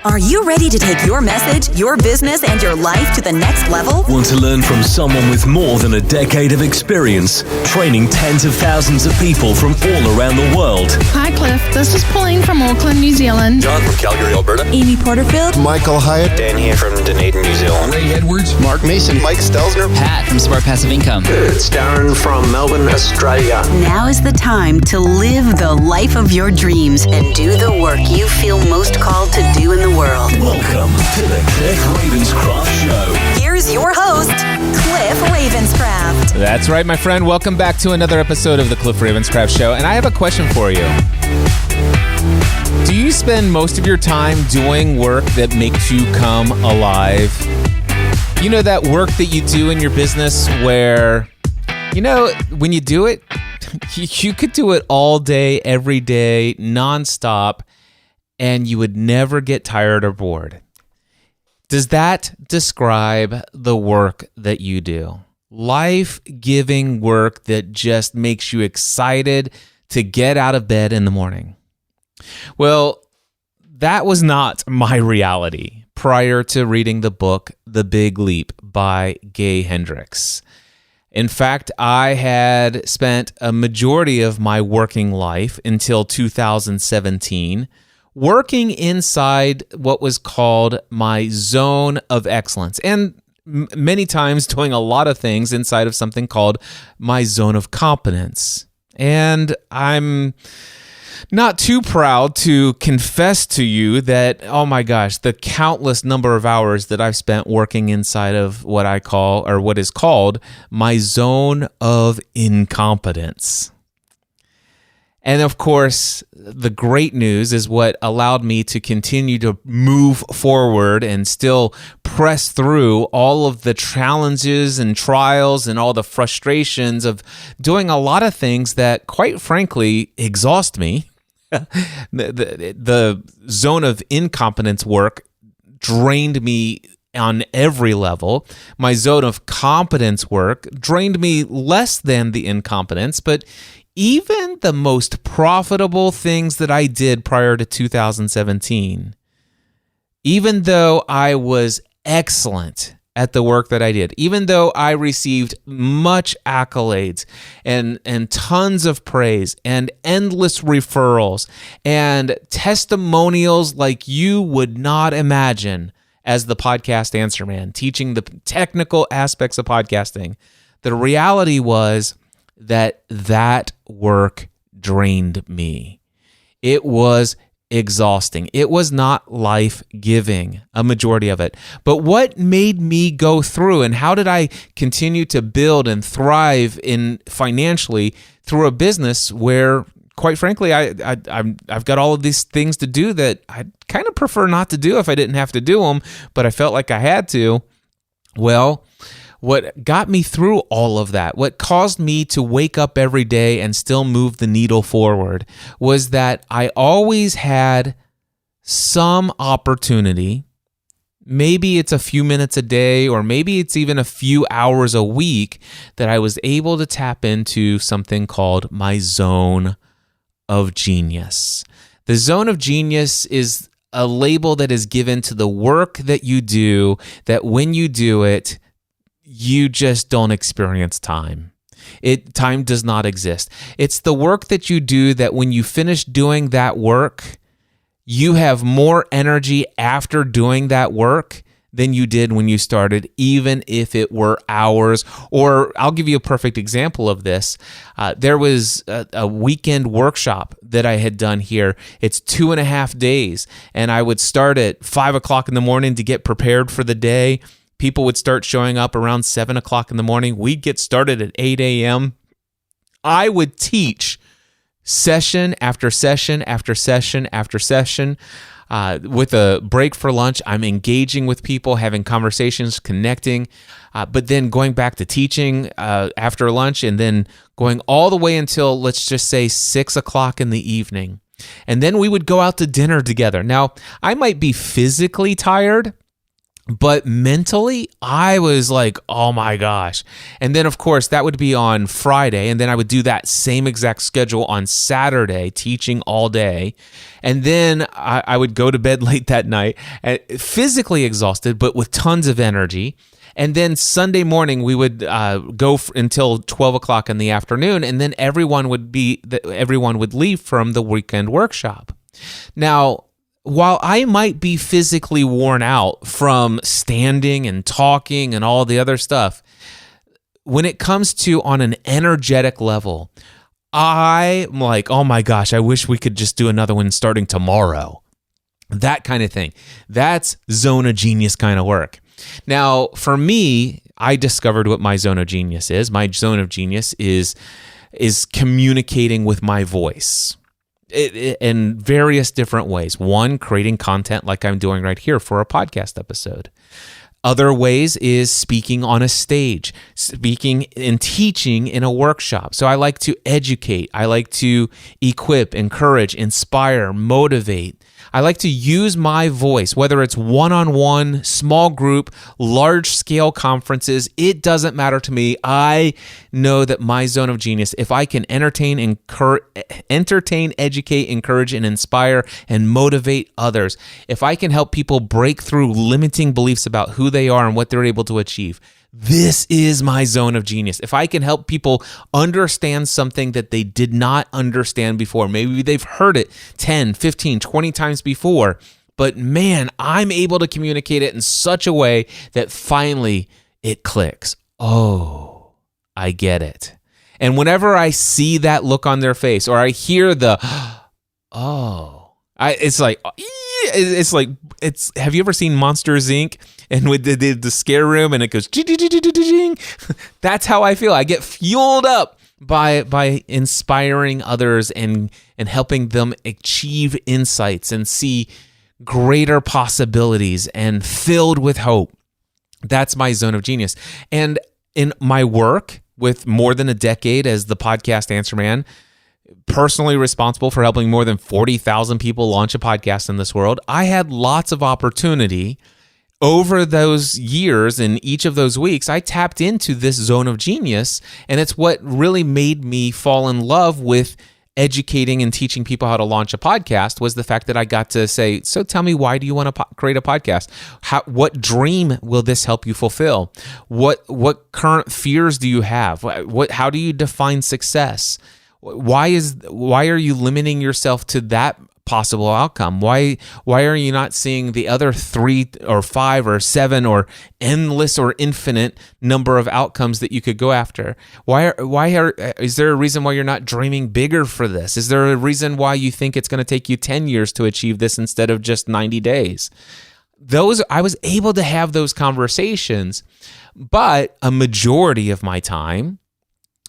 Are you ready to take your message, your business, and your life to the next level? Want to learn from someone with more than a decade of experience, training tens of thousands of people from all around the world? Hi, Cliff. This is Pauline from Auckland, New Zealand. John from Calgary, Alberta. Amy Porterfield. Michael Hyatt. Dan here from Dunedin, New Zealand. Ray Edwards. Mark Mason. Mike Stelzner. Pat from Smart Passive Income. It's Darren from Melbourne, Australia. Now is the time to live the life of your dreams and do the work you feel most called to do in the world. Welcome to the Cliff Ravenscraft Show. Here's your host, Cliff Ravenscraft. That's right, my friend. Welcome back to another episode of the Cliff Ravenscraft Show. And I have a question for you. Do you spend most of your time doing work that makes you come alive? You know, that work that you do in your business where, you know, when you do it, you could do it all day, every day, nonstop, and you would never get tired or bored. Does that describe the work that you do? Life-giving work that just makes you excited to get out of bed in the morning. Well, that was not my reality prior to reading the book The Big Leap by Gay Hendricks. In fact, I had spent a majority of my working life until 2017 working inside what was called my zone of excellence, and many times doing a lot of things inside of something called my zone of competence. And I'm not too proud to confess to you that, oh my gosh, the countless number of hours that I've spent working inside of what I call, or what is called, my zone of incompetence. And of course, the great news is what allowed me to continue to move forward and still press through all of the challenges and trials and all the frustrations of doing a lot of things that, quite frankly, exhaust me. The zone of incompetence work drained me on every level. My zone of competence work drained me less than the incompetence, but even the most profitable things that I did prior to 2017, even though I was excellent at the work that I did, even though I received much accolades and tons of praise and endless referrals and testimonials like you would not imagine as the podcast answer man, teaching the technical aspects of podcasting, the reality was that work drained me. It was exhausting. It was not life-giving, a majority of it. But what made me go through, and how did I continue to build and thrive in financially through a business where, quite frankly, I've got all of these things to do that I'd kind of prefer not to do if I didn't have to do them, but I felt like I had to. Well, what got me through all of that, what caused me to wake up every day and still move the needle forward, was that I always had some opportunity. Maybe it's a few minutes a day, or maybe it's even a few hours a week, that I was able to tap into something called my zone of genius. The zone of genius is a label that is given to the work that you do, that when you do it, you just don't experience time. Time does not exist. It's the work that you do that when you finish doing that work, you have more energy after doing that work than you did when you started, even if it were hours. Or I'll give you a perfect example of this. There was a weekend workshop that I had done here. It's 2.5 days, and I would start at 5 o'clock in the morning to get prepared for the day. People would start showing up around 7 o'clock in the morning. We'd get started at 8 a.m. I would teach session after session after session after session. With a break for lunch, I'm engaging with people, having conversations, connecting, but then going back to teaching after lunch, and then going all the way until, let's just say, 6 o'clock in the evening. And then we would go out to dinner together. Now, I might be physically tired, But mentally, I was like, oh my gosh. And then, of course, that would be on Friday. And then I would do that same exact schedule on Saturday, teaching all day. And then I would go to bed late that night, physically exhausted, but with tons of energy. And then Sunday morning, we would go until 12 o'clock in the afternoon. And then everyone would leave from the weekend workshop. Now, while I might be physically worn out from standing and talking and all the other stuff, when it comes to on an energetic level, I'm like, oh my gosh, I wish we could just do another one starting tomorrow. That kind of thing. That's zone of genius kind of work. Now, for me, I discovered what my zone of genius is. My zone of genius is communicating with my voice. In various different ways. One, creating content like I'm doing right here for a podcast episode. Other ways is speaking on a stage, speaking and teaching in a workshop. So I like to educate. I like to equip, encourage, inspire, motivate. I like to use my voice, whether it's one-on-one, small group, large-scale conferences. It doesn't matter to me. I know that my zone of genius, if I can entertain, educate, encourage, and inspire and motivate others, if I can help people break through limiting beliefs about who they are and what they're able to achieve, this is my zone of genius. If I can help people understand something that they did not understand before, maybe they've heard it 10, 15, 20 times before, but man, I'm able to communicate it in such a way that finally it clicks. Oh, I get it. And whenever I see that look on their face or I hear the, it's like, have you ever seen Monsters, Inc.? And with the scare room and it goes, that's how I feel. I get fueled up by inspiring others and helping them achieve insights and see greater possibilities and filled with hope. That's my zone of genius. And in my work with more than a decade as the podcast Answer Man, personally responsible for helping more than 40,000 people launch a podcast in this world, I had lots of opportunity over those years. In each of those weeks, I tapped into this zone of genius, and it's what really made me fall in love with educating and teaching people how to launch a podcast, was the fact that I got to say, so tell me, why do you want to create a podcast? What dream will this help you fulfill? What current fears do you have? How do you define success? Why are you limiting yourself to that possible outcome? Why are you not seeing the other 3 or 5 or 7 or endless or infinite number of outcomes that you could go after? Is there a reason why you're not dreaming bigger for this? Is there a reason why you think it's going to take you 10 years to achieve this instead of just 90 days? I was able to have those conversations, but a majority of my time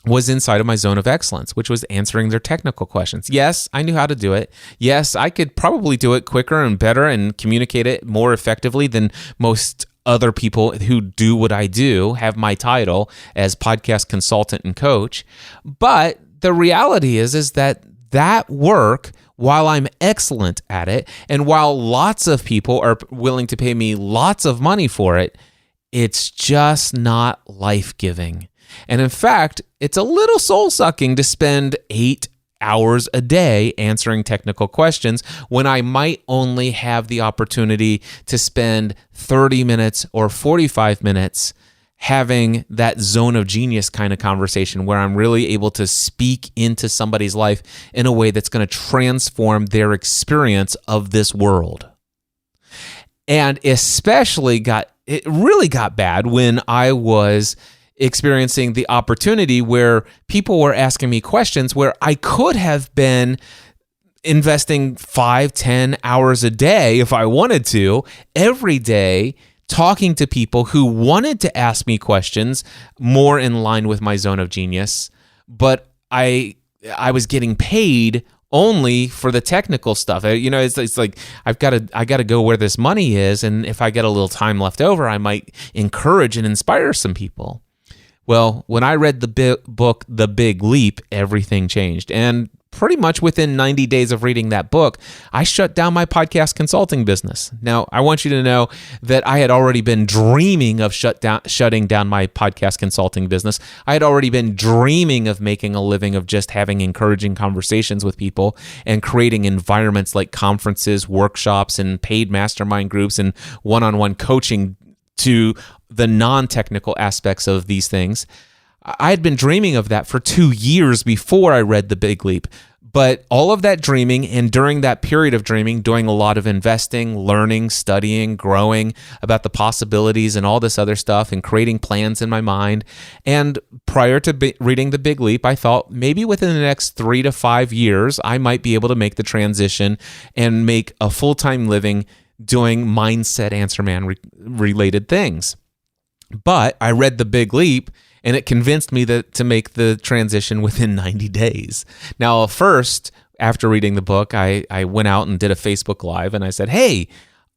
was inside of my zone of excellence, which was answering their technical questions. Yes, I knew how to do it. Yes, I could probably do it quicker and better and communicate it more effectively than most other people who do what I do, have my title as podcast consultant and coach. But the reality is that work, while I'm excellent at it, and while lots of people are willing to pay me lots of money for it, it's just not life-giving. And in fact, it's a little soul-sucking to spend 8 hours a day answering technical questions when I might only have the opportunity to spend 30 minutes or 45 minutes having that zone of genius kind of conversation where I'm really able to speak into somebody's life in a way that's going to transform their experience of this world. And it really got bad when I was experiencing the opportunity where people were asking me questions where I could have been investing 5-10 hours a day if I wanted to, every day, talking to people who wanted to ask me questions more in line with my zone of genius, but I was getting paid only for the technical stuff. It's like I got to go where this money is, and if I get a little time left over, I might encourage and inspire some people. Well, when I read the book The Big Leap, everything changed. And pretty much within 90 days of reading that book, I shut down my podcast consulting business. Now, I want you to know that I had already been dreaming of shutting down my podcast consulting business. I had already been dreaming of making a living of just having encouraging conversations with people and creating environments like conferences, workshops, and paid mastermind groups and one-on-one coaching to the non-technical aspects of these things. I had been dreaming of that for 2 years before I read The Big Leap. But all of that dreaming, and during that period of dreaming, doing a lot of investing, learning, studying, growing about the possibilities and all this other stuff and creating plans in my mind. And prior to reading The Big Leap, I thought maybe within the next 3 to 5 years, I might be able to make the transition and make a full-time living doing Mindset Answer Man related things. But I read The Big Leap, and it convinced me to make the transition within 90 days. Now, first, after reading the book, I went out and did a Facebook Live, and I said, hey,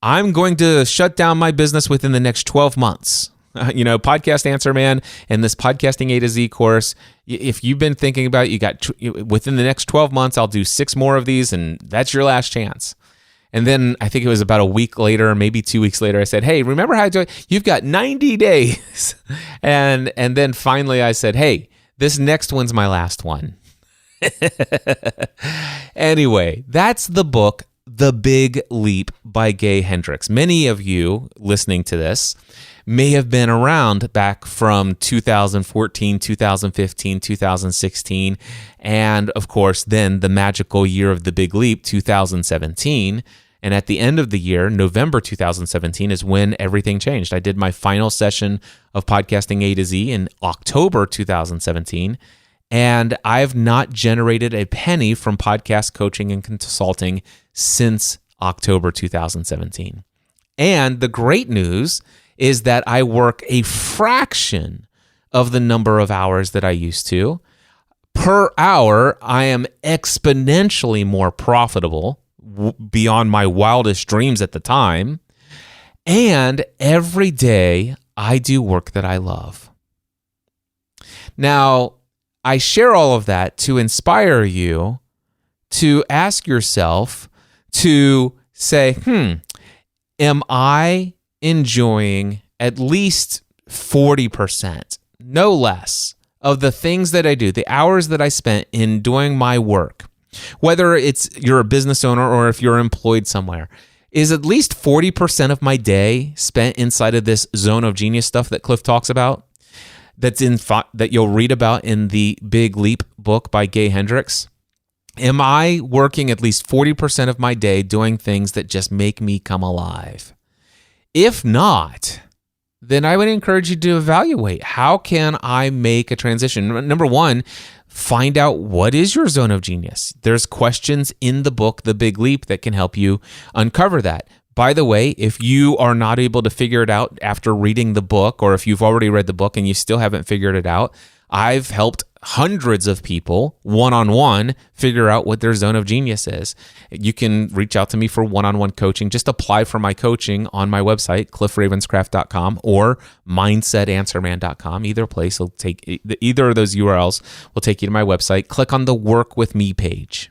I'm going to shut down my business within the next 12 months. Podcast Answer Man and this Podcasting A to Z course, if you've been thinking about it, within the next 12 months, I'll do 6 more of these, and that's your last chance. And then I think it was about a week later, maybe 2 weeks later, I said, hey, remember how I do it? You've got 90 days. And then finally I said, hey, this next one's my last one. Anyway, that's the book, The Big Leap by Gay Hendricks. Many of you listening to this may have been around back from 2014, 2015, 2016, and of course, then the magical year of The Big Leap, 2017. And at the end of the year, November 2017, is when everything changed. I did my final session of Podcasting A to Z in October 2017, and I've not generated a penny from podcast coaching and consulting since October 2017. And the great news is that I work a fraction of the number of hours that I used to. Per hour, I am exponentially more profitable beyond my wildest dreams at the time. And every day I do work that I love. Now, I share all of that to inspire you to ask yourself, to say, am I enjoying at least 40%, no less, of the things that I do, the hours that I spent in doing my work? Whether you're a business owner or if you're employed somewhere, is at least 40% of my day spent inside of this zone of genius stuff that Cliff talks about, that you'll read about in the Big Leap book by Gay Hendricks? Am I working at least 40% of my day doing things that just make me come alive? If not, then I would encourage you to evaluate, how can I make a transition? Number one, find out what is your zone of genius. There's questions in the book, The Big Leap, that can help you uncover that. By the way, if you are not able to figure it out after reading the book, or if you've already read the book and you still haven't figured it out, I've helped hundreds of people one-on-one figure out what their zone of genius is. You can reach out to me for one-on-one coaching. Just apply for my coaching on my website, cliffravenscraft.com or mindsetanswerman.com. Either place will take, either of those URLs will take you to my website. Click on the Work With Me page.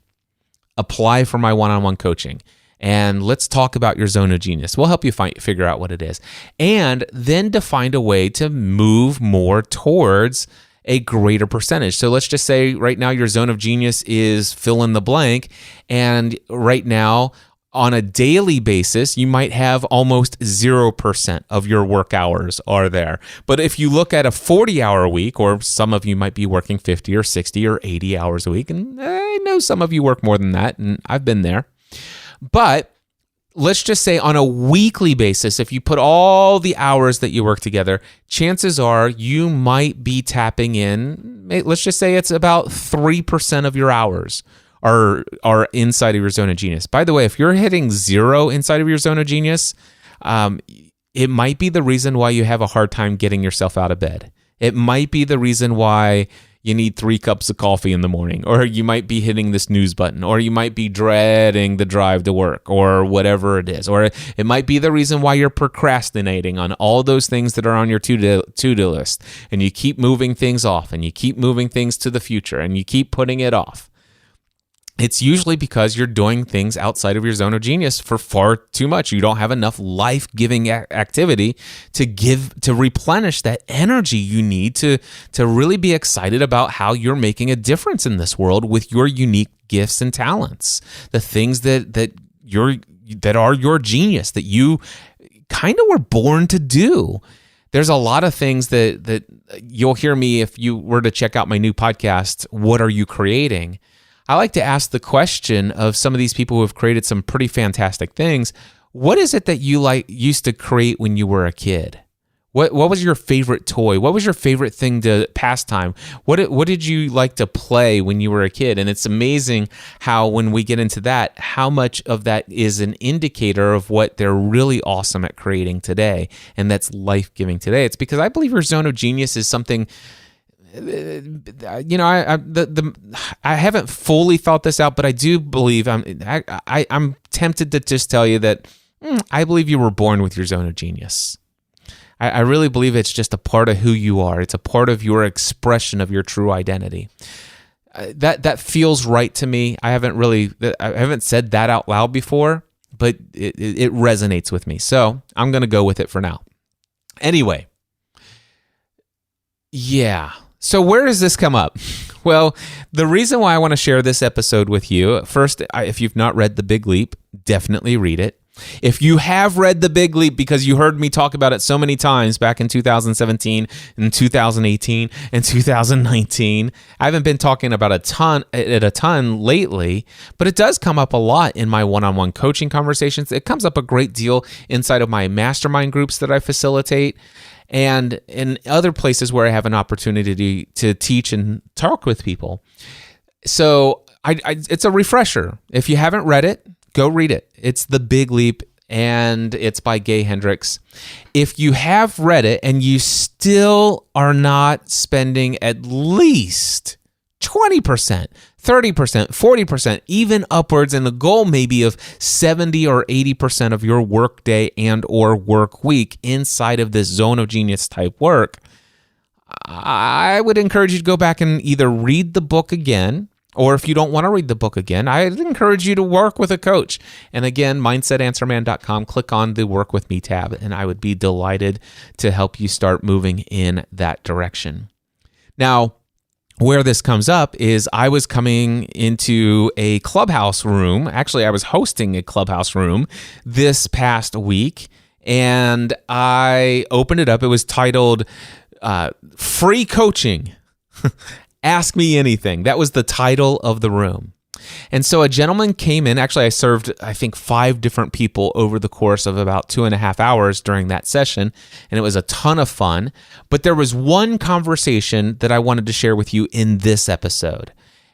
Apply for my one-on-one coaching. And let's talk about your zone of genius. We'll help you figure out what it is. And then to find a way to move more towards a greater percentage. So let's just say right now your zone of genius is fill in the blank. And right now on a daily basis, you might have almost 0% of your work hours are there. But if you look at a 40-hour week, or some of you might be working 50 or 60 or 80 hours a week, and I know some of you work more than that, and I've been there. But let's just say on a weekly basis, if you put all the hours that you work together, chances are you might be tapping in, let's just say it's about 3% of your hours are inside of your zone of genius. By the way, if you're hitting 0 inside of your zone of genius, it might be the reason why you have a hard time getting yourself out of bed. It might be the reason why you need 3 cups of coffee in the morning, or you might be hitting the snooze button, or you might be dreading the drive to work, or whatever it is. Or it might be the reason why you're procrastinating on all those things that are on your to-do list, and you keep moving things off, and you keep moving things to the future, and you keep putting it off. it's usually because you're doing things outside of your zone of genius for far too much. You don't have enough life-giving activity to replenish that energy you need to really be excited about how you're making a difference in this world with your unique gifts and talents, the things that are your genius, that you kind of were born to do. There's a lot of things that you'll hear me if you were to check out my new podcast, What Are You Creating? I like to ask the question of some of these people who have created some pretty fantastic things. What is it that you used to create when you were a kid? What was your favorite toy? What was your favorite thing to pastime? What did you like to play when you were a kid? And it's amazing how when we get into that, how much of that is an indicator of what they're really awesome at creating today, and that's life-giving today. It's because I believe your zone of genius is something. I haven't fully thought this out, but I do believe I'm tempted to just tell you that I believe you were born with your zone of genius. I really believe it's just a part of who you are. It's a part of your expression of your true identity. That feels right to me. I haven't said that out loud before, but it resonates with me. So I'm going to go with it for now. Anyway, yeah. So where does this come up? Well, the reason why I want to share this episode with you, first, if you've not read The Big Leap, definitely read it. If you have read The Big Leap because you heard me talk about it so many times back in 2017 and 2018 and 2019, I haven't been talking about a ton lately, but it does come up a lot in my one-on-one coaching conversations. It comes up a great deal inside of my mastermind groups that I facilitate, and in other places where I have an opportunity to teach and talk with people. So it's a refresher. If you haven't read it, go read it. It's The Big Leap, and it's by Gay Hendricks. If you have read it and you still are not spending at least 20%, 30%, 40%, even upwards, and the goal maybe of 70 or 80% of your work day and or work week inside of this zone of genius type work, I would encourage you to go back and either read the book again, or if you don't want to read the book again, I'd encourage you to work with a coach. And again, mindsetanswerman.com, click on the Work With Me tab, and I would be delighted to help you start moving in that direction. Now, where this comes up is I was coming into a clubhouse room. Actually, I was hosting a clubhouse room this past week, and I opened it up. It was titled Free Coaching. Ask Me Anything. That was the title of the room. And so a gentleman came in. Actually, I served, I think, 5 different people over the course of about 2.5 hours during that session, and it was a ton of fun. But there was one conversation that I wanted to share with you in this episode.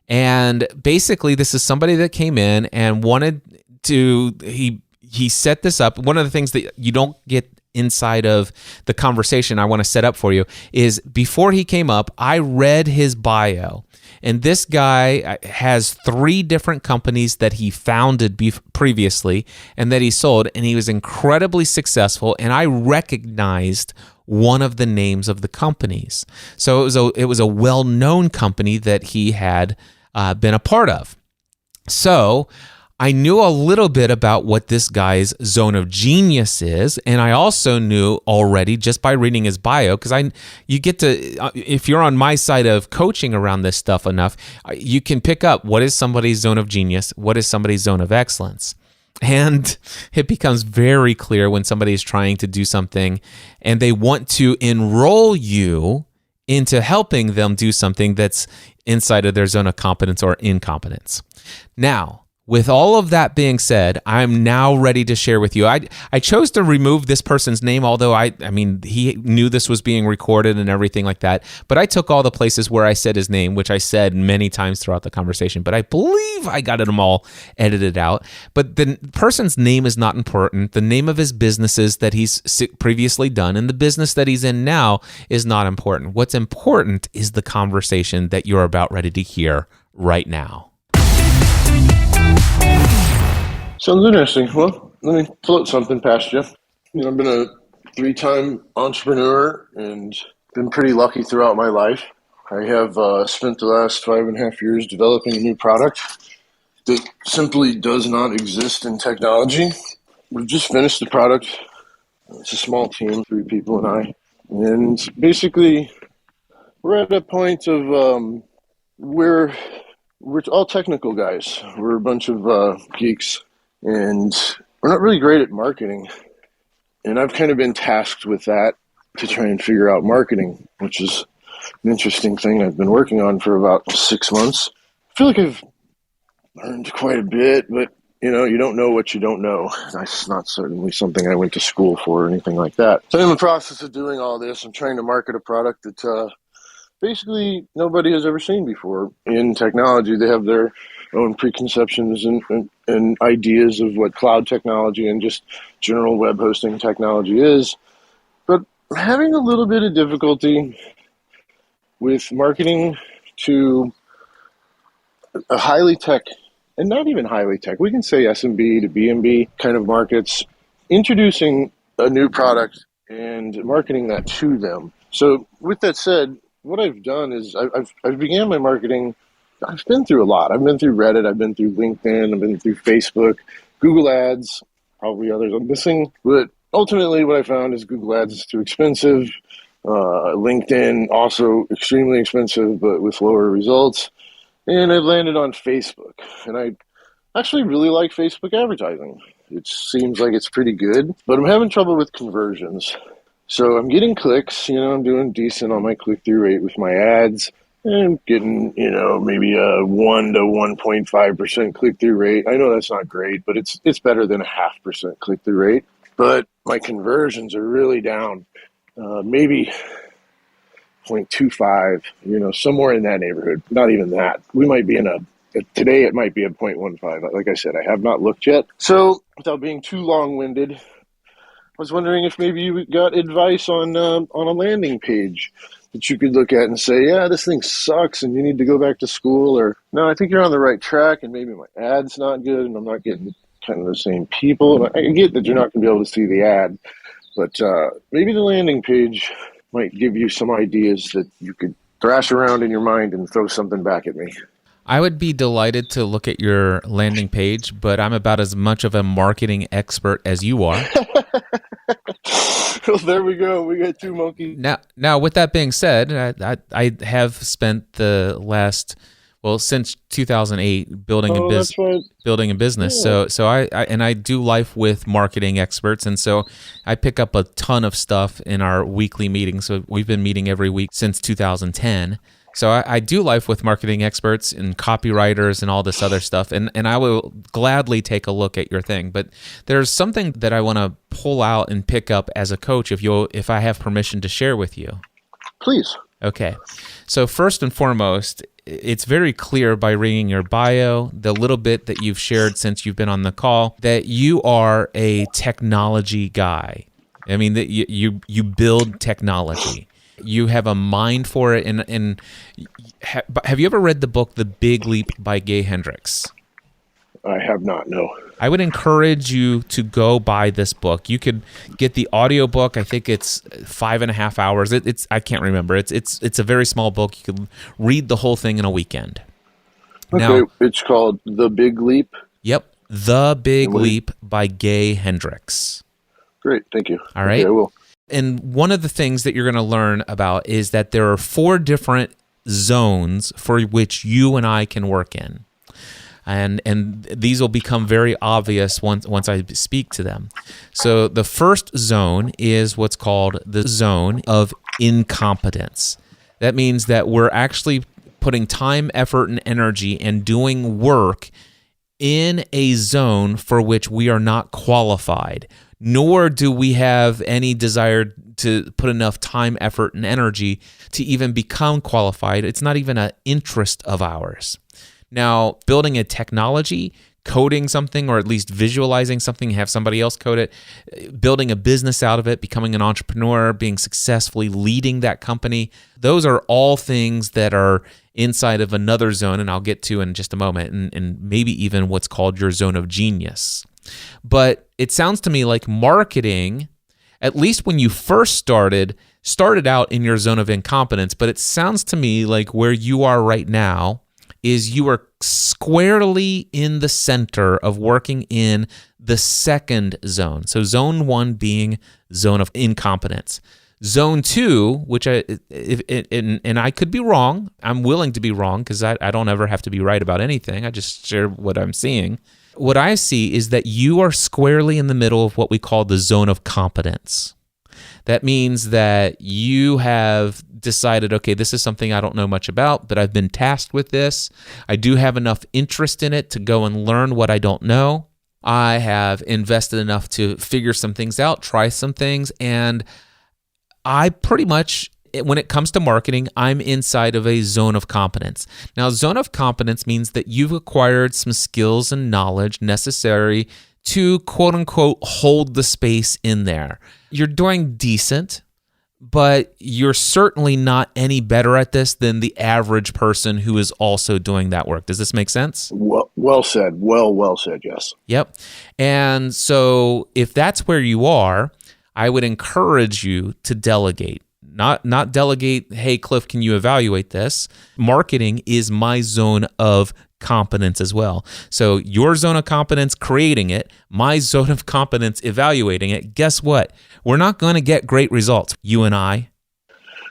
And basically, this is somebody that came in and wanted to, he set this up. One of the things that you don't get inside of the conversation I want to set up for you is before he came up, I read his bio. And this guy has 3 different companies that he founded previously and that he sold, and he was incredibly successful, and I recognized one of the names of the companies. So it was a well-known company that he had been a part of. So I knew a little bit about what this guy's zone of genius is, and I also knew already just by reading his bio, because you get to, if you're on my side of coaching around this stuff enough, you can pick up what is somebody's zone of genius, what is somebody's zone of excellence. And it becomes very clear when somebody's trying to do something and they want to enroll you into helping them do something that's inside of their zone of competence or incompetence. Now, with all of that being said, I'm now ready to share with you. I chose to remove this person's name, although I mean, he knew this was being recorded and everything like that. But I took all the places where I said his name, which I said many times throughout the conversation. But I believe I got them all edited out. But the person's name is not important. The name of his businesses that he's previously done and the business that he's in now is not important. What's important is the conversation that you're about ready to hear right now. Sounds interesting. Well, let me float something past you. I've been a 3-time entrepreneur and been pretty lucky throughout my life. I have spent the last 5.5 years developing a new product that simply does not exist in technology. We've just finished the product. It's a small team, 3 people and I. And basically, we're at a point of where we're all technical guys. We're a bunch of geeks, and we're not really great at marketing. And I've kind of been tasked with that to try and figure out marketing, which is an interesting thing I've been working on for about 6 months. I feel like I've learned quite a bit, but you don't know what you don't know. That's not certainly something I went to school for or anything like that. So in the process of doing all this, I'm trying to market a product that basically nobody has ever seen before in technology. They have their own preconceptions and ideas of what cloud technology and just general web hosting technology is. But I'm having a little bit of difficulty with marketing to a highly tech, and not even highly tech, we can say SMB to BMB kind of markets, introducing a new product and marketing that to them. So with that said, what I've done is I've began my marketing. I've been through a lot. I've been through Reddit, I've been through LinkedIn, I've been through Facebook, Google Ads, probably others I'm missing. But ultimately what I found is Google Ads is too expensive. LinkedIn also extremely expensive, but with lower results. And I've landed on Facebook. And I actually really like Facebook advertising. It seems like it's pretty good, but I'm having trouble with conversions. So I'm getting clicks, I'm doing decent on my click-through rate with my ads. And I'm getting, maybe a 1 to 1.5% click-through rate. I know that's not great, but it's better than a 0.5% click-through rate. But my conversions are really down. Maybe 0.25, somewhere in that neighborhood. Not even that. We might be today it might be a 0.15. Like I said, I have not looked yet. So without being too long-winded, I was wondering if maybe you got advice on a landing page that you could look at and say, yeah, this thing sucks and you need to go back to school, or no, I think you're on the right track and maybe my ad's not good and I'm not getting kind of the same people. I get that you're not going to be able to see the ad, but maybe the landing page might give you some ideas that you could thrash around in your mind and throw something back at me. I would be delighted to look at your landing page, but I'm about as much of a marketing expert as you are. Well, there we go. We got 2 monkeys. Now, with that being said, I have spent the last, since 2008, building a business. Yeah. So I do life with marketing experts, and so I pick up a ton of stuff in our weekly meetings. So we've been meeting every week since 2010. So I do life with marketing experts and copywriters and all this other stuff, and I will gladly take a look at your thing. But there's something that I want to pull out and pick up as a coach, if I have permission to share with you. Please. Okay. So first and foremost, it's very clear by reading your bio, the little bit that you've shared since you've been on the call, that you are a technology guy. I mean, that you build technology. You have a mind for it. And have you ever read the book The Big Leap by Gay Hendricks? I have not, no. I would encourage you to go buy this book. You could get the audiobook. I think it's 5.5 hours. I can't remember. It's a very small book. You can read the whole thing in a weekend. Okay, now, it's called The Big Leap? Yep, The Big Leap by Gay Hendricks. Great, thank you. All right. Okay, I will. And one of the things that you're going to learn about is that there are 4 different zones for which you and I can work in. And these will become very obvious once I speak to them. So the first zone is what's called the zone of incompetence. That means that we're actually putting time, effort, and energy and doing work in a zone for which we are not qualified, nor do we have any desire to put enough time, effort, and energy to even become qualified. It's not even an interest of ours. Now, building a technology, coding something, or at least visualizing something, have somebody else code it, building a business out of it, becoming an entrepreneur, being successfully leading that company, those are all things that are inside of another zone, and I'll get to in just a moment, and maybe even what's called your zone of genius. But it sounds to me like marketing, at least when you first started out in your zone of incompetence, but it sounds to me like where you are right now is you are squarely in the center of working in the second zone. So zone 1 being zone of incompetence. Zone 2, which and I could be wrong. I'm willing to be wrong because I don't ever have to be right about anything. I just share what I'm seeing. What I see is that you are squarely in the middle of what we call the zone of competence. That means that you have decided, okay, this is something I don't know much about, but I've been tasked with this. I do have enough interest in it to go and learn what I don't know. I have invested enough to figure some things out, try some things, and I pretty much, when it comes to marketing, I'm inside of a zone of competence. Now, zone of competence means that you've acquired some skills and knowledge necessary to, quote unquote, hold the space in there. You're doing decent, but you're certainly not any better at this than the average person who is also doing that work. Does this make sense? Well said. Well said, yes. Yep. And so if that's where you are, I would encourage you to delegate. Not delegate, hey, Cliff, can you evaluate this? Marketing is my zone of competence as well. So your zone of competence, creating it, my zone of competence, evaluating it. Guess what? We're not going to get great results, you and I.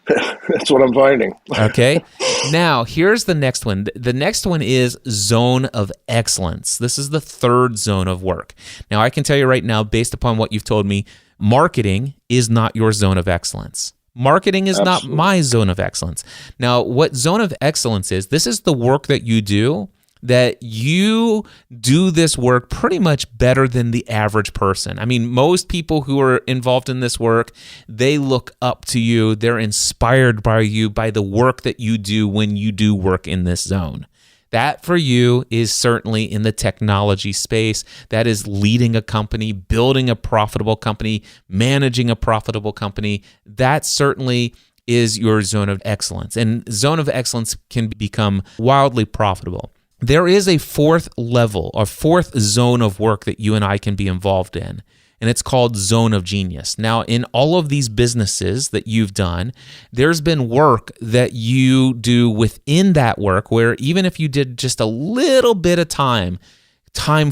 That's what I'm finding. Okay. Now, here's the next one. The next one is zone of excellence. This is the third zone of work. Now, I can tell you right now, based upon what you've told me, marketing is not your zone of excellence. Marketing is not my zone of excellence. Now, what zone of excellence is, this is the work that you do, that you do this work pretty much better than the average person. I mean, most people who are involved in this work, they look up to you. They're inspired by you, by the work that you do when you do work in this zone. That for you is certainly in the technology space. That is leading a company, building a profitable company, managing a profitable company. That certainly is your zone of excellence. And zone of excellence can become wildly profitable. There is a fourth level, or fourth zone of work that you and I can be involved in, and it's called zone of genius. Now, in all of these businesses that you've done, there's been work that you do within that work where even if you did just a little bit of time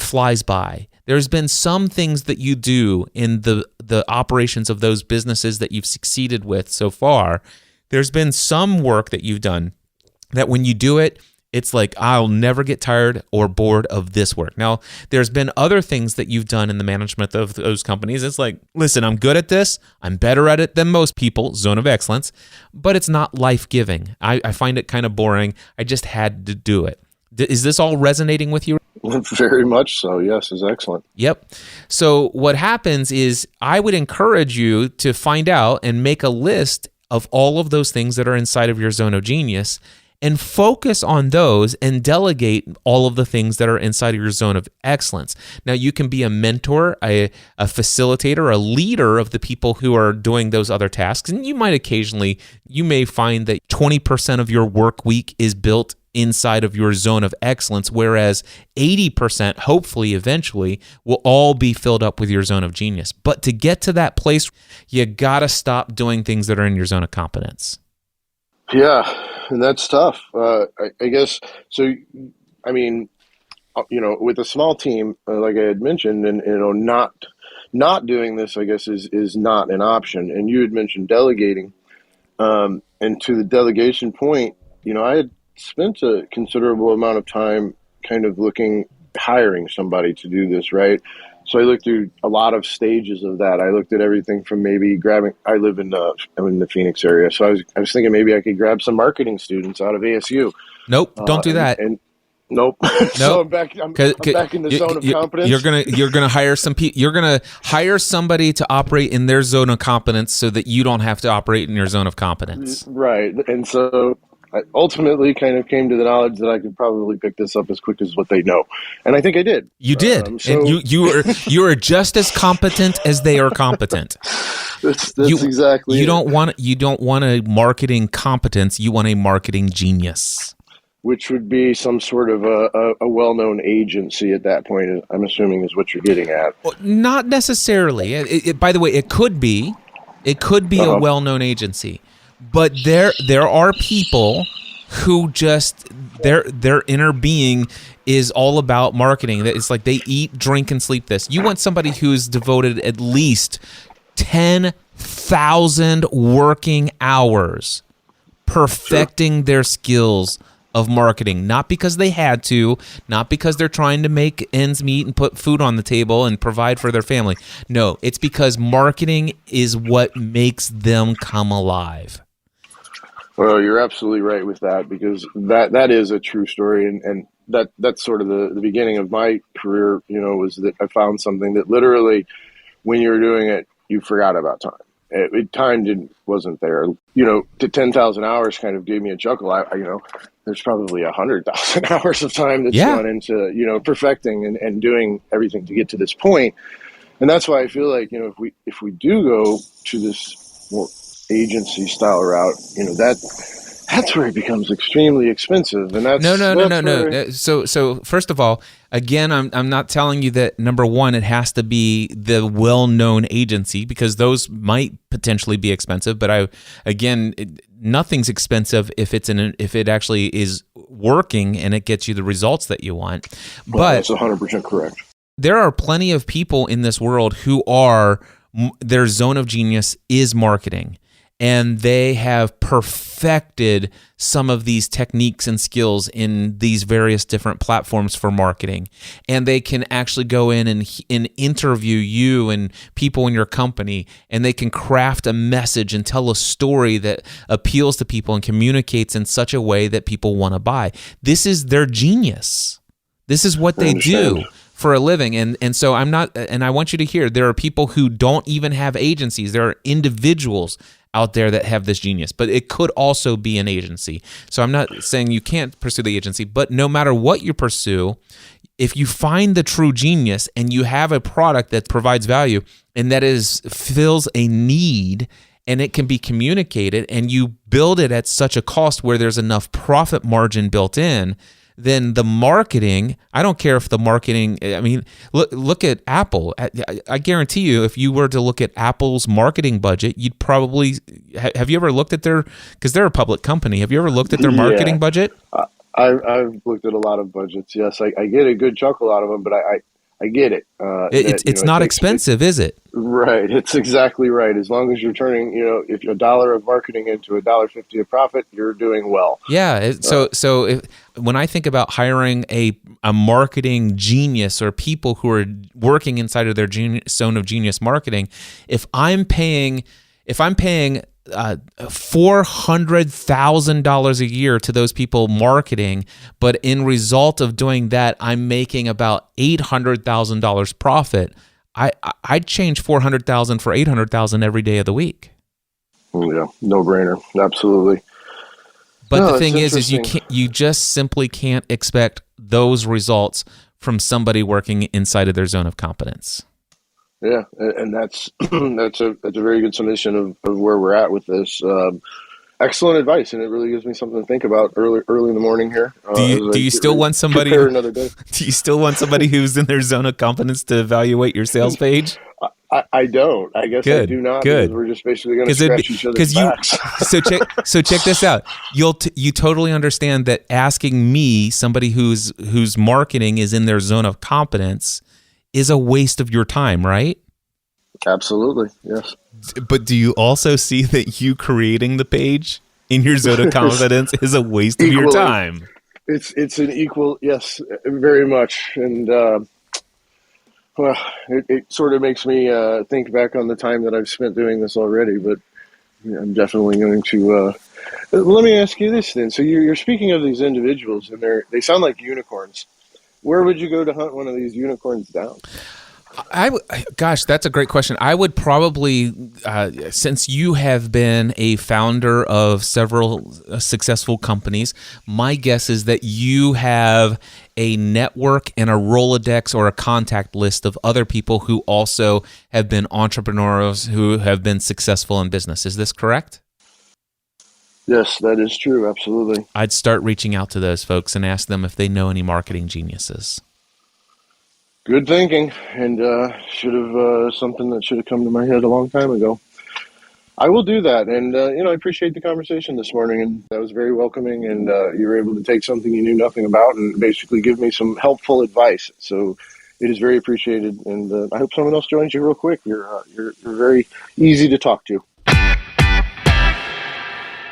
flies by. There's been some things that you do in the operations of those businesses that you've succeeded with so far. There's been some work that you've done that when you do it, it's like, I'll never get tired or bored of this work. Now, there's been other things that you've done in the management of those companies. It's like, listen, I'm good at this. I'm better at it than most people, zone of excellence, but it's not life-giving. I find it kind of boring. I just had to do it. Is this all resonating with you? Very much so. Yes, it's excellent. Yep. So what happens is I would encourage you to find out and make a list of all of those things that are inside of your zone of genius and focus on those and delegate all of the things that are inside of your zone of excellence. Now, you can be a mentor, a facilitator, a leader of the people who are doing those other tasks. And you may find that 20% of your work week is built inside of your zone of excellence, whereas 80%, hopefully, eventually, will all be filled up with your zone of genius. But to get to that place, you got to stop doing things that are in your zone of competence. Yeah, and that's tough. I guess, so, I mean, with a small team, like I had mentioned, and, not doing this, I guess, is not an option. And you had mentioned delegating. And to the delegation point, I had spent a considerable amount of time kind of hiring somebody to do this, right? So I looked through a lot of stages of that. I looked at everything from maybe I'm in the Phoenix area. So I was thinking maybe I could grab some marketing students out of ASU. Nope, don't do that. Nope. So I'm back in the zone of competence. You're gonna hire some people. You're gonna hire somebody to operate in their zone of competence so that you don't have to operate in your zone of competence. Right. And so I ultimately kind of came to the knowledge that I could probably pick this up as quick as what they know, and I think I did. You did, and you are just as competent as they are competent. That's exactly. You don't want a marketing competence. You want a marketing genius, which would be some sort of a well-known agency at that point. I'm assuming is what you're getting at. Well, not necessarily. By the way, it could be a well-known agency. But there are people who just, their inner being is all about marketing. It's like they eat, drink, and sleep this. You want somebody who's devoted at least 10,000 working hours perfecting their skills of marketing, not because they had to, not because they're trying to make ends meet and put food on the table and provide for their family. No, it's because marketing is what makes them come alive. Well, you're absolutely right with that, because that is a true story, and that's sort of the beginning of my career. Was that I found something that literally, when you were doing it, you forgot about time. Time wasn't there. To 10,000 hours kind of gave me a chuckle. There's probably 100,000 hours of time that's gone into perfecting and doing everything to get to this point. And that's why I feel like if we do go to this more agency style route, that's where it becomes extremely expensive. And that's no. So first of all, again, I'm not telling you that, number one, it has to be the well-known agency, because those might potentially be expensive. But nothing's expensive if it actually is working and it gets you the results that you want. Well, that's 100% correct. There are plenty of people in this world who their zone of genius is marketing. And they have perfected some of these techniques and skills in these various different platforms for marketing. And they can actually go in and interview you and people in your company, and they can craft a message and tell a story that appeals to people and communicates in such a way that people want to buy. This is their genius. This is what they do for a living. And so I want you to hear, there are people who don't even have agencies. There are individuals out there that have this genius, but it could also be an agency. So I'm not saying you can't pursue the agency, but no matter what you pursue, if you find the true genius and you have a product that provides value and that fills a need, and it can be communicated, and you build it at such a cost where there's enough profit margin built in, then the marketing, I don't care if the marketing, look at Apple. I guarantee you, if you were to look at Apple's marketing budget, you'd probably, have you ever looked at because they're a public company, have you ever looked at their marketing budget? I've looked at a lot of budgets, yes. I get a good chuckle out of them, but I get it. It's not expensive, is it? Right. It's exactly right. As long as you're turning, if you're $1 of marketing into $1.50 of profit, you're doing well. Yeah. When I think about hiring a marketing genius or people who are working inside of their zone of genius marketing, if I'm paying $400,000 a year to those people marketing, but in result of doing that, I'm making about $800,000 profit, I'd change $400,000 for $800,000 every day of the week. Yeah, no brainer, absolutely. But the thing is you just simply can't expect those results from somebody working inside of their zone of competence. Yeah, and that's a very good summation of where we're at with this. Excellent advice, and it really gives me something to think about early in the morning here. Do you still want somebody? Another day. Do you still want somebody who's in their zone of competence to evaluate your sales page? I don't. I guess I do not. Good. Because we're just basically going to scratch each other's backs. So check this out. You totally understand that asking me, somebody whose marketing is in their zone of competence, is a waste of your time, right? Absolutely, yes. But do you also see that you creating the page in your zone of competence is a waste of your time? It's an equal, yes, very much. And it sort of makes me think back on the time that I've spent doing this already. But I'm definitely going to. Let me ask you this then. So you're speaking of these individuals, and they sound like unicorns. Where would you go to hunt one of these unicorns down? Gosh, that's a great question. I would probably, since you have been a founder of several successful companies, my guess is that you have a network and a Rolodex or a contact list of other people who also have been entrepreneurs who have been successful in business. Is this correct? Yes, that is true. Absolutely. I'd start reaching out to those folks and ask them if they know any marketing geniuses. Good thinking, and something that should have come to my head a long time ago. I will do that. And, I appreciate the conversation this morning. And that was very welcoming. And you were able to take something you knew nothing about and basically give me some helpful advice. So it is very appreciated. And I hope someone else joins you real quick. You're very easy to talk to.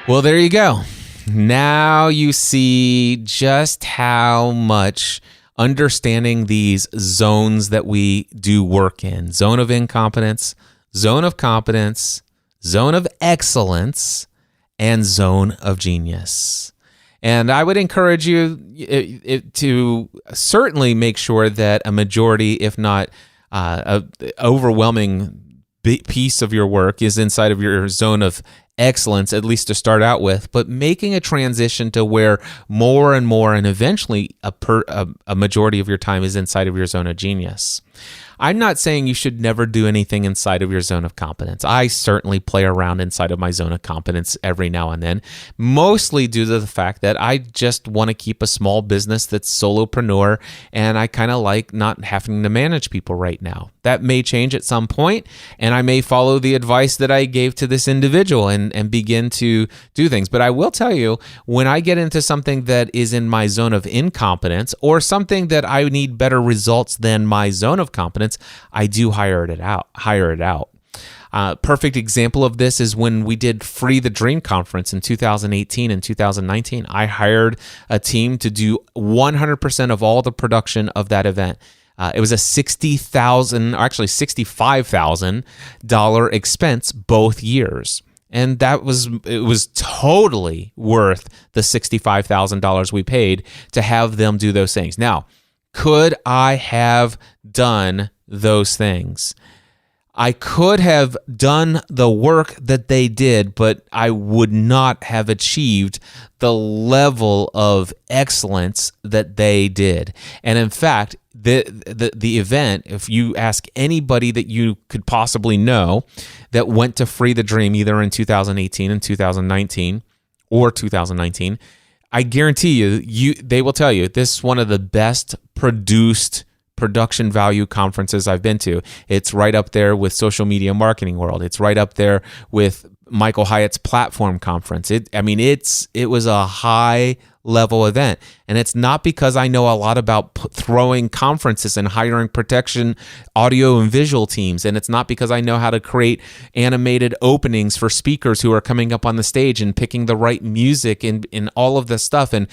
Well, there you go. Now you see just how much understanding these zones that we do work in: zone of incompetence, zone of competence, zone of excellence, and zone of genius. And I would encourage you to certainly make sure that a majority, if not an overwhelming piece of your work is inside of your zone of excellence, at least to start out with, but making a transition to where more and more and eventually a majority of your time is inside of your zone of genius. I'm not saying you should never do anything inside of your zone of competence. I certainly play around inside of my zone of competence every now and then, mostly due to the fact that I just want to keep a small business that's solopreneur, and I kind of like not having to manage people right now. That may change at some point, and I may follow the advice that I gave to this individual and begin to do things. But I will tell you, when I get into something that is in my zone of incompetence or something that I need better results than my zone of competence, I do hire it out. Perfect example of this is when we did Free the Dream Conference in 2018 and 2019. I hired a team to do 100% of all the production of that event. It was a $65,000 expense both years. And it was totally worth the $65,000 we paid to have them do those things. Now, could I have done those things? I could have done the work that they did, but I would not have achieved the level of excellence that they did. And in fact, the event, if you ask anybody that you could possibly know that went to Free the Dream either in 2018 and 2019 or 2019, I guarantee you they will tell you this is one of the best production value conferences I've been to. It's right up there with Social Media Marketing World. It's right up there with Michael Hyatt's Platform Conference. It was a high level event, and it's not because I know a lot about throwing conferences and hiring production audio and visual teams, and it's not because I know how to create animated openings for speakers who are coming up on the stage and picking the right music and all of this stuff and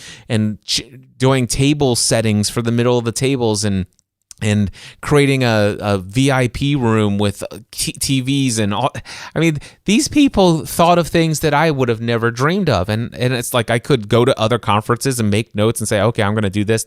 doing table settings for the middle of the tables and creating a VIP room with TVs and all. I mean, these people thought of things that I would have never dreamed of. And it's like I could go to other conferences and make notes and say, okay, I'm going to do this.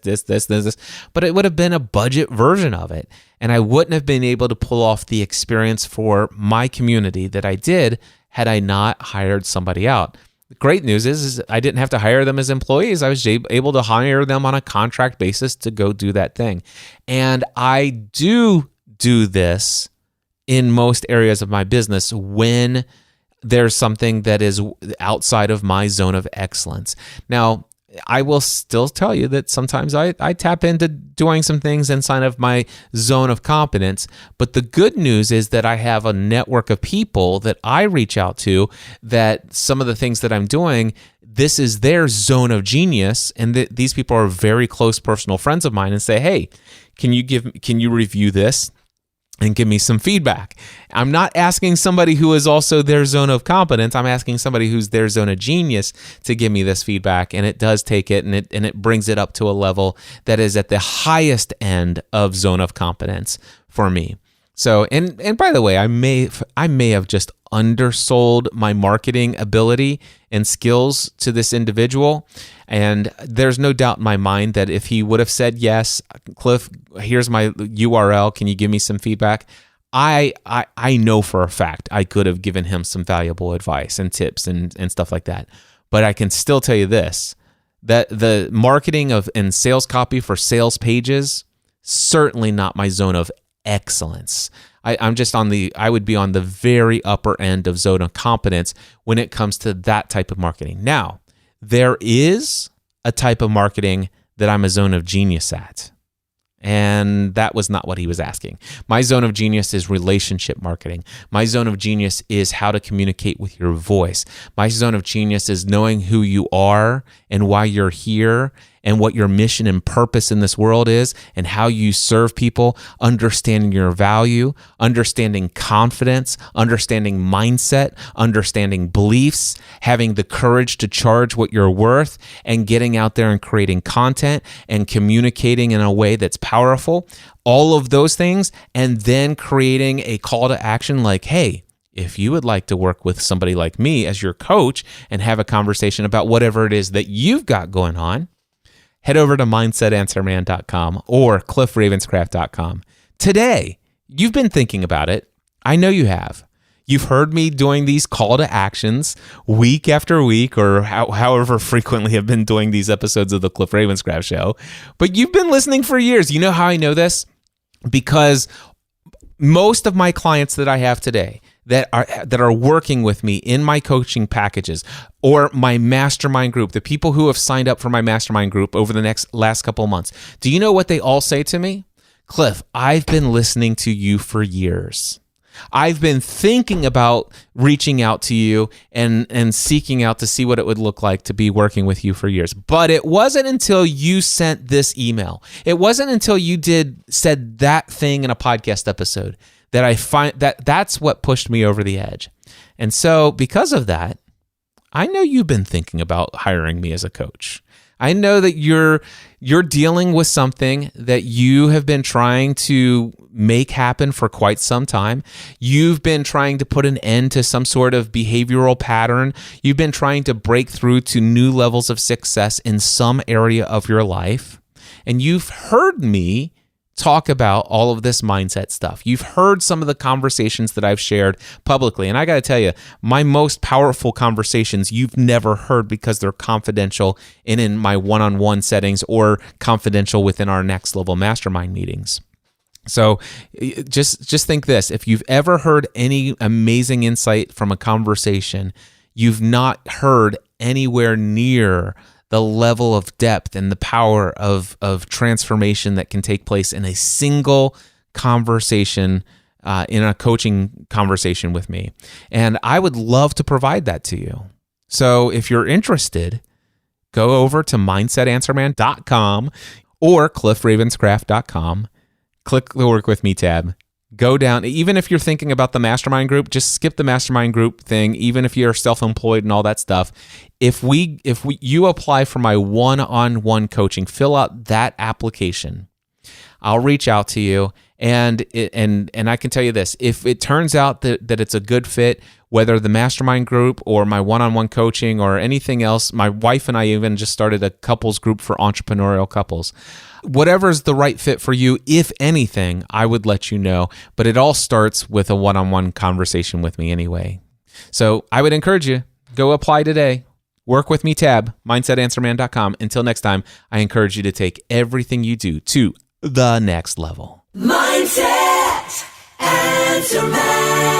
But it would have been a budget version of it. And I wouldn't have been able to pull off the experience for my community that I did had I not hired somebody out. The great news is I didn't have to hire them as employees. I was able to hire them on a contract basis to go do that thing. And I do this in most areas of my business when there's something that is outside of my zone of excellence. Now, I will still tell you that sometimes I tap into doing some things inside of my zone of competence, but the good news is that I have a network of people that I reach out to that some of the things that I'm doing, this is their zone of genius, and these people are very close personal friends of mine and say, hey, can you review this and give me some feedback? I'm not asking somebody who is also their zone of competence. I'm asking somebody who's their zone of genius to give me this feedback, and it does take it and it brings it up to a level that is at the highest end of zone of competence for me. So, and by the way, I may have just undersold my marketing ability and skills to this individual. And there's no doubt in my mind that if he would have said, yes, Cliff, here's my URL, can you give me some feedback? I know for a fact I could have given him some valuable advice and tips and stuff like that. But I can still tell you this, that the marketing and sales copy for sales pages, certainly not my zone of excellence. I would be on the very upper end of zone of competence when it comes to that type of marketing. Now, there is a type of marketing that I'm a zone of genius at. And that was not what he was asking. My zone of genius is relationship marketing. My zone of genius is how to communicate with your voice. My zone of genius is knowing who you are and why you're here and what your mission and purpose in this world is and how you serve people, understanding your value, understanding confidence, understanding mindset, understanding beliefs, having the courage to charge what you're worth, and getting out there and creating content and communicating in a way that's powerful. All of those things, and then creating a call to action like, hey, if you would like to work with somebody like me as your coach and have a conversation about whatever it is that you've got going on, head over to mindsetanswerman.com or cliffravenscraft.com. Today, you've been thinking about it. I know you have. You've heard me doing these call to actions week after week, or however frequently I've been doing these episodes of the Cliff Ravenscraft Show. But you've been listening for years. You know how I know this? Because most of my clients that I have today that are working with me in my coaching packages or my mastermind group, the people who have signed up for my mastermind group over the last couple of months, do you know what they all say to me? Cliff, I've been listening to you for years. I've been thinking about reaching out to you and seeking out to see what it would look like to be working with you for years. But it wasn't until you sent this email. It wasn't until you said that thing in a podcast episode that I find that's what pushed me over the edge. And so because of that, I know you've been thinking about hiring me as a coach. I know that you're dealing with something that you have been trying to make happen for quite some time. You've been trying to put an end to some sort of behavioral pattern. You've been trying to break through to new levels of success in some area of your life. And you've heard me talk about all of this mindset stuff. You've heard some of the conversations that I've shared publicly. And I got to tell you, my most powerful conversations you've never heard because they're confidential and in my one-on-one settings or confidential within our next level mastermind meetings. So just think this. If you've ever heard any amazing insight from a conversation, you've not heard anywhere near the level of depth and the power of transformation that can take place in a single conversation, in a coaching conversation with me. And I would love to provide that to you. So if you're interested, go over to mindsetanswerman.com or cliffravenscraft.com, click the Work With Me tab. Go down, even if you're thinking about the mastermind group, just skip the mastermind group thing, even if you're self-employed and all that stuff. If you apply for my one-on-one coaching, fill out that application. I'll reach out to you, and I can tell you this, if it turns out that it's a good fit, whether the mastermind group or my one-on-one coaching or anything else, my wife and I even just started a couples group for entrepreneurial couples. Whatever's the right fit for you, if anything, I would let you know. But it all starts with a one-on-one conversation with me anyway. So I would encourage you, go apply today. Work With Me tab, mindsetanswerman.com. Until next time, I encourage you to take everything you do to the next level. Mindset Answer Man.